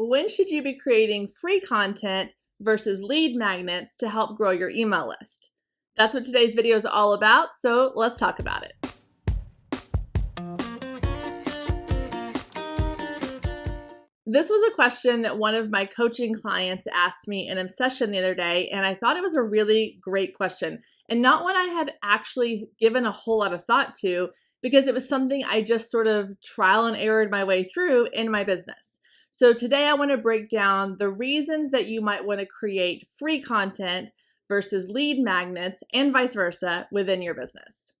When should you be creating free content versus lead magnets to help grow your email list? That's what today's video is all about, so let's talk about it. This was a question that one of my coaching clients asked me in a session the other day, and I thought it was a really great question and not one I had actually given a whole lot of thought to because it was something I just sort of trial and errored my way through in my business. So today I want to break down the reasons that you might want to create free content versus lead magnets and vice versa within your business.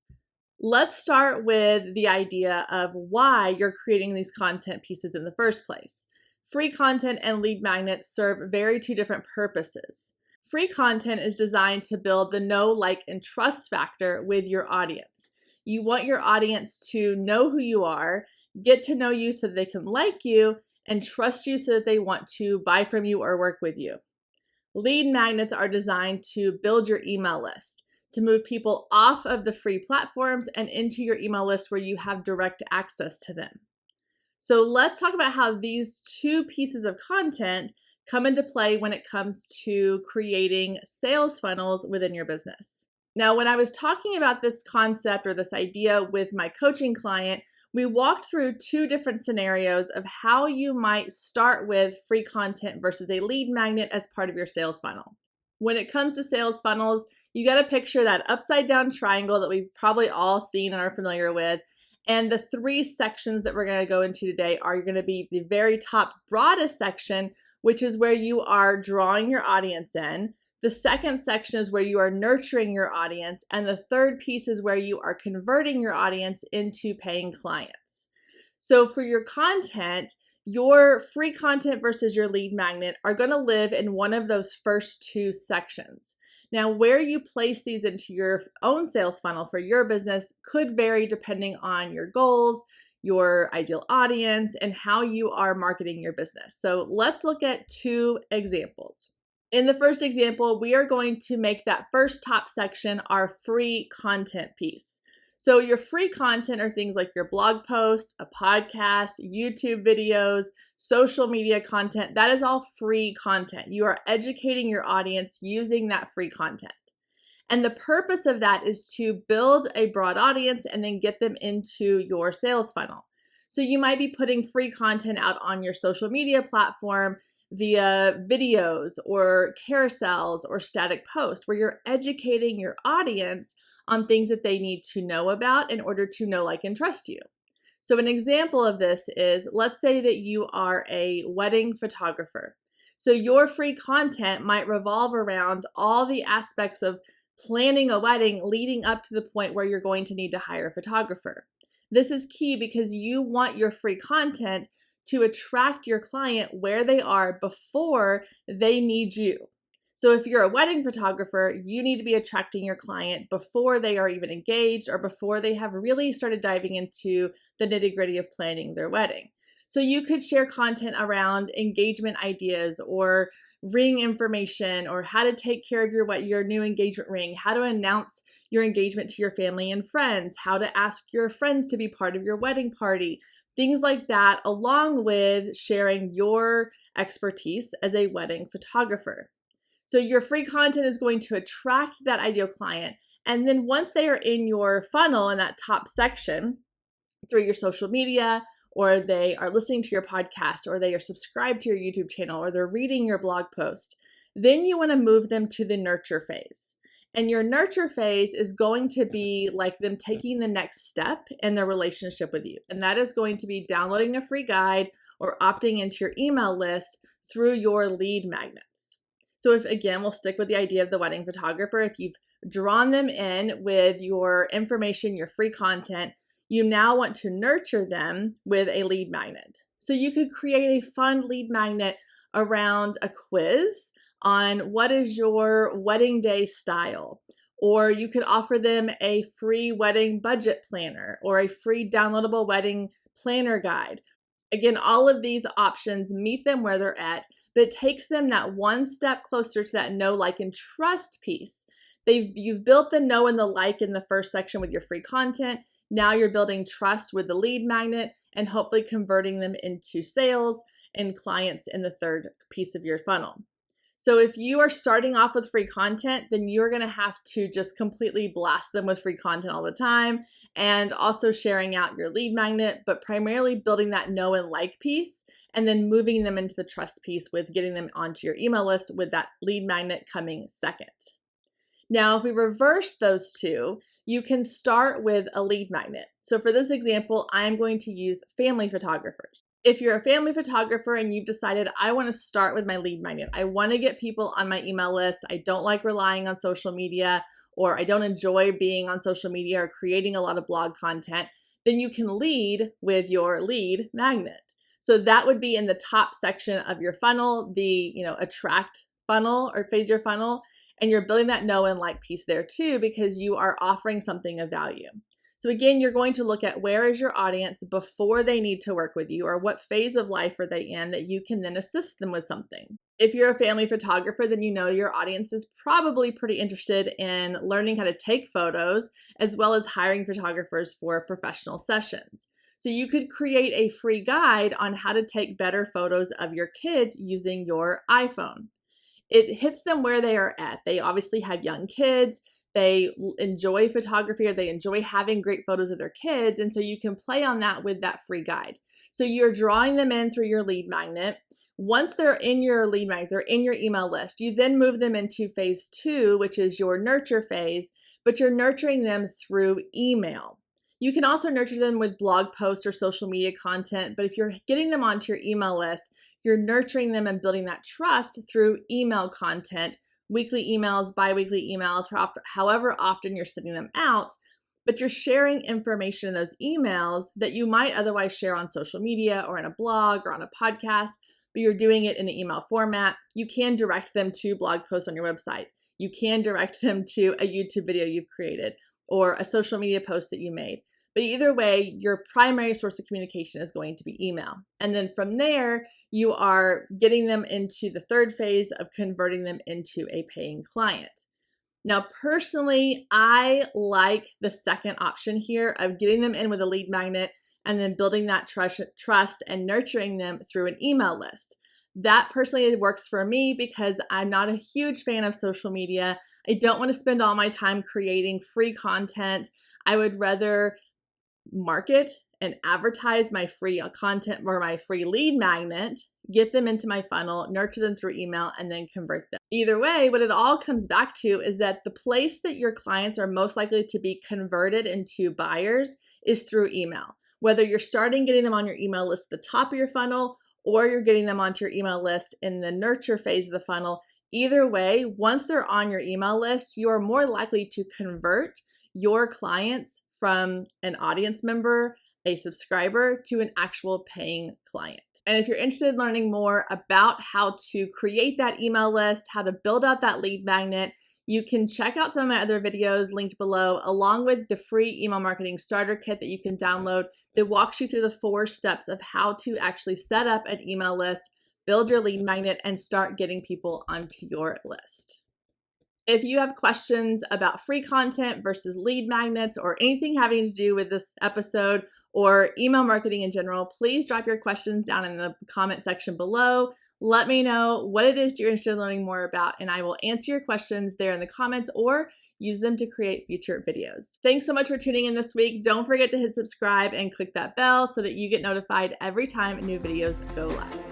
Let's start with the idea of why you're creating these content pieces in the first place. Free content and lead magnets serve two different purposes. Free content is designed to build the know, like, and trust factor with your audience. You want your audience to know who you are, get to know you so that they can like you, and trust you so that they want to buy from you or work with you. Lead magnets are designed to build your email list, to move people off of the free platforms and into your email list where you have direct access to them. So let's talk about how these two pieces of content come into play when it comes to creating sales funnels within your business. Now, when I was talking about this concept or this idea with my coaching client, we walked through two different scenarios of how you might start with free content versus a lead magnet as part of your sales funnel. When it comes to sales funnels, you got to picture that upside down triangle that we've probably all seen and are familiar with. And the three sections that we're going to go into today are going to be the very top broadest section, which is where you are drawing your audience in. The second section is where you are nurturing your audience. And the third piece is where you are converting your audience into paying clients. So for your content, your free content versus your lead magnet are going to live in one of those first two sections. Now, where you place these into your own sales funnel for your business could vary depending on your goals, your ideal audience, and how you are marketing your business. So let's look at two examples. In the first example, we are going to make that first top section our free content piece. So your free content are things like your blog post, a podcast, YouTube videos, social media content. That is all free content. You are educating your audience using that free content. And the purpose of that is to build a broad audience and then get them into your sales funnel. So you might be putting free content out on your social media platform via videos or carousels or static posts where you're educating your audience on things that they need to know about in order to know, like, and trust you. So an example of this is, let's say that you are a wedding photographer. So your free content might revolve around all the aspects of planning a wedding leading up to the point where you're going to need to hire a photographer. This is key because you want your free content to attract your client where they are before they need you. So if you're a wedding photographer, you need to be attracting your client before they are even engaged or before they have really started diving into the nitty-gritty of planning their wedding. So you could share content around engagement ideas or ring information or how to take care of your new engagement ring, how to announce your engagement to your family and friends, how to ask your friends to be part of your wedding party, things like that, along with sharing your expertise as a wedding photographer. So your free content is going to attract that ideal client. And then once they are in your funnel in that top section through your social media, or they are listening to your podcast, or they are subscribed to your YouTube channel, or they're reading your blog post, then you want to move them to the nurture phase. And your nurture phase is going to be like them taking the next step in their relationship with you. And that is going to be downloading a free guide or opting into your email list through your lead magnets. So if, again, we'll stick with the idea of the wedding photographer, if you've drawn them in with your information, your free content, you now want to nurture them with a lead magnet. So you could create a fun lead magnet around a quiz on what is your wedding day style, or you could offer them a free wedding budget planner or a free downloadable wedding planner guide. Again, all of these options meet them where they're at, but it takes them that one step closer to that know, like, and trust piece. You've built the know and the like in the first section with your free content. Now you're building trust with the lead magnet and hopefully converting them into sales and clients in the third piece of your funnel. So if you are starting off with free content, then you're going to have to just completely blast them with free content all the time, and also sharing out your lead magnet, but primarily building that know and like piece, and then moving them into the trust piece with getting them onto your email list with that lead magnet coming second. Now, if we reverse those two, you can start with a lead magnet. So for this example, I'm going to use family photographers. If you're a family photographer and you've decided, I want to start with my lead magnet, I want to get people on my email list, I don't like relying on social media, or I don't enjoy being on social media or creating a lot of blog content, then you can lead with your lead magnet. So that would be in the top section of your funnel, the attract funnel or phase your funnel, and you're building that know and like piece there too, because you are offering something of value. So again, you're going to look at where is your audience before they need to work with you, or what phase of life are they in that you can then assist them with something. If you're a family photographer, then you know your audience is probably pretty interested in learning how to take photos, as well as hiring photographers for professional sessions. So you could create a free guide on how to take better photos of your kids using your iPhone. It hits them where they are at. They obviously have young kids. They enjoy photography, or they enjoy having great photos of their kids. And so you can play on that with that free guide. So you're drawing them in through your lead magnet. Once they're in your lead magnet, they're in your email list, you then move them into phase 2, which is your nurture phase, but you're nurturing them through email. You can also nurture them with blog posts or social media content, but if you're getting them onto your email list, you're nurturing them and building that trust through email content, weekly emails, bi-weekly emails, however often you're sending them out, but you're sharing information in those emails that you might otherwise share on social media or in a blog or on a podcast, but you're doing it in an email format. You can direct them to blog posts on your website. You can direct them to a YouTube video you've created or a social media post that you made. But either way, your primary source of communication is going to be email. And then from there, you are getting them into the third phase of converting them into a paying client. Now, personally, I like the second option here of getting them in with a lead magnet and then building that trust and nurturing them through an email list. That personally works for me because I'm not a huge fan of social media. I don't want to spend all my time creating free content. I would rather market and advertise my free content or my free lead magnet, get them into my funnel, nurture them through email, and then convert them. Either way, what it all comes back to is that the place that your clients are most likely to be converted into buyers is through email. Whether you're starting getting them on your email list at the top of your funnel, or you're getting them onto your email list in the nurture phase of the funnel, either way, once they're on your email list, you are more likely to convert your clients from an audience member, a subscriber, to an actual paying client. And if you're interested in learning more about how to create that email list, how to build out that lead magnet, you can check out some of my other videos linked below, along with the free email marketing starter kit that you can download that walks you through the 4 steps of how to actually set up an email list, build your lead magnet, and start getting people onto your list. If you have questions about free content versus lead magnets or anything having to do with this episode or email marketing in general, please drop your questions down in the comment section below. Let me know what it is you're interested in learning more about, and I will answer your questions there in the comments or use them to create future videos. Thanks so much for tuning in this week. Don't forget to hit subscribe and click that bell so that you get notified every time new videos go live.